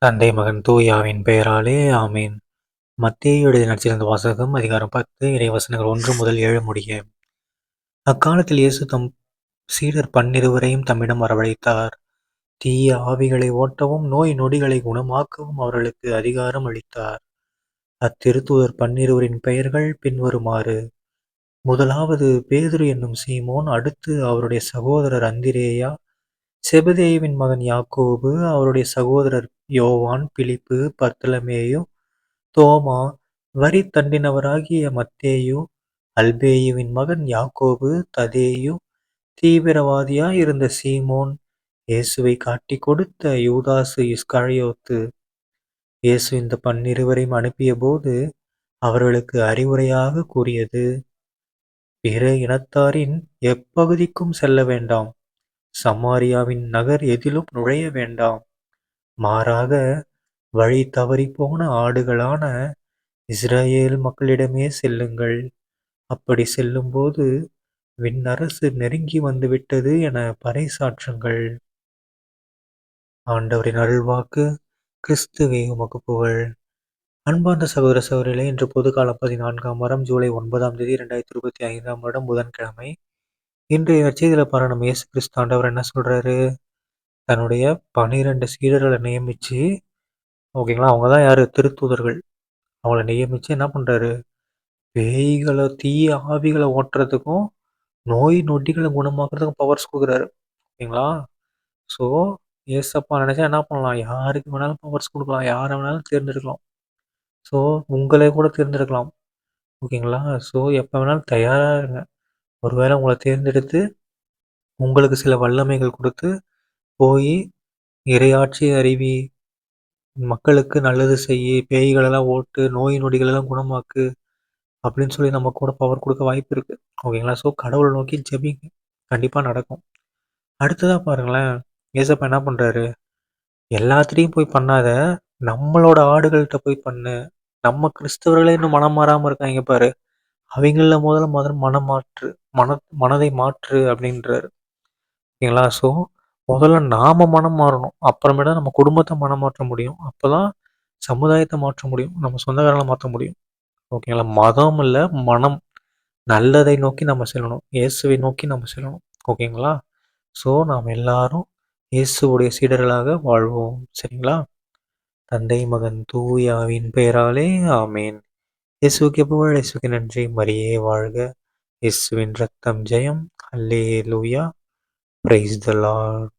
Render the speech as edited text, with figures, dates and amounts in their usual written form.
தந்தை மகன் தூயாவின் பெயராலே ஆமீன். மத்தேயு எழுதிய நற்செய்தி வாசகம் அதிகாரம் 10 இறைவசனங்கள் 1 முதல் 7 முடிய. அக்காலத்தில் இயேசு தம் சீடர் 12 தம்மிடம் வரவழைத்தார். தீய ஆவிகளை ஓட்டவும் நோய் நொடிகளை குணமாக்கவும் அவர்களுக்கு அதிகாரம் அளித்தார். அத்திருத்தூதர் 12 பெயர்கள் பின்வருமாறு: முதலாவது பேதுரு என்னும் சீமோன், அடுத்து அவருடைய சகோதரர் அந்திரேயா, செபதேயுவின் மகன் யாக்கோபு, அவருடைய சகோதரர் யோவான், பிலிப்பு, பர்த்தலமேயு, தோமா, வரி தண்டினவராகிய மத்தேயு, அல்பேயுவின் மகன் யாக்கோபு, ததேயு, தீவிரவாதியாய் இருந்த சீமோன், இயேசுவை காட்டிக் கொடுத்த யூதாசு இஸ்காரியோத்து. இயேசு இந்த 12 அனுப்பியபோது அவர்களுக்கு அறிவுரையாக கூறியது: பிற இனத்தாரின் எப்பகுதிக்கும் செல்ல வேண்டாம். சமாரியாவின் நகர் எதிலும் நுழைய வேண்டாம். மாறாக வழி தவறிப்போன ஆடுகளான இஸ்ரயேல் மக்களிடமே செல்லுங்கள். அப்படி செல்லும்போது விண்ணரசு நெருங்கி வந்துவிட்டது என பறைசாற்றுங்கள். ஆண்டவரின் அருள்வாக்கு. கிறிஸ்துவே உமக்கு புகழ். அன்பார்ந்த சகோதர சகோதரிகளே, இன்று பொதுக்காலம் 14ஆம் வாரம் ஜூலை 9ஆம் தேதி 2025ஆம் வருடம் புதன்கிழமை. இன்றைய நற்செய்தியில பாருங்க, நம்ம இயேசு கிறிஸ்து ஆண்டவர் என்ன சொல்றாரு? தன்னுடைய 12 சீடர்களை நியமிச்சு, ஓகேங்களா, அவங்க தான் யாரு? திருத்தூதர்கள். அவங்கள நியமிச்சு என்ன பண்றாரு? பேய்களை, தீய ஆவிகளை ஓட்டுறதுக்கும் நோய் நொடிகளை குணமாக்குறதுக்கும் பவர்ஸ் கொடுக்குறாரு. ஓகேங்களா? ஸோ ஏசப்பா நினைச்சா என்ன பண்ணலாம்? யாருக்கு வேணாலும் பவர்ஸ் கொடுக்கலாம், யாரை வேணாலும் தேர்ந்தெடுக்கலாம். ஸோ உங்களே கூட தேர்ந்தெடுக்கலாம். ஓகேங்களா? ஸோ எப்போ வேணாலும் தயாராக இருங்க. ஒருவேளை உங்களை தேர்ந்தெடுத்து உங்களுக்கு சில வல்லமைகள் கொடுத்து போய் இறையாட்சி அறிவி, மக்களுக்கு நல்லது செய்யி, பேய்களெல்லாம் ஓட்டு, நோய் நொடிகளெல்லாம் குணமாக்கு அப்படின்னு சொல்லி நம்ம கூட பவர் கொடுக்க வாய்ப்பு இருக்கு. ஓகேங்களா? ஸோ கடவுளை நோக்கி ஜெபிங்க. கண்டிப்பாக நடக்கும். அடுத்ததா பாருங்களேன், ஏசப்பா என்ன பண்றாரு? எல்லாத்துலேயும் போய் பண்ணாத, நம்மளோட ஆடுகள்கிட்ட போய் பண்ணு. நம்ம கிறிஸ்தவர்களே இன்னும் மனம் மாறாமல் இருக்காங்க பாரு, அவங்கள முதல்ல மனம் மாற்று, மனதை மாற்று அப்படின்றாரு. ஓகேங்களா? ஸோ முதல்ல நாம மனம் மாறணும். அப்புறமேட்டா நம்ம குடும்பத்தை மனம் மாற்ற முடியும். அப்போதான் சமுதாயத்தை மாற்ற முடியும். நம்ம சொந்தக்காரங்களை மாற்ற முடியும். ஓகேங்களா? மதம் இல்லை, மனம். நல்லதை நோக்கி நம்ம செல்லணும். இயேசுவை நோக்கி நம்ம செல்லணும். ஓகேங்களா? ஸோ நாம் எல்லாரும் இயேசுவுடைய சீடர்களாக வாழ்வோம். சரிங்களா? தந்தை மகன் தூயாவின் பெயராலே ஆமேன். இயேசுவுக்கு புகழ், இயேசுவுக்கு நன்றி. மரியே வாழ்க. இயேசுவின் ரத்தம் ஜெயம். அல்லேலூயா. Praise the Lord.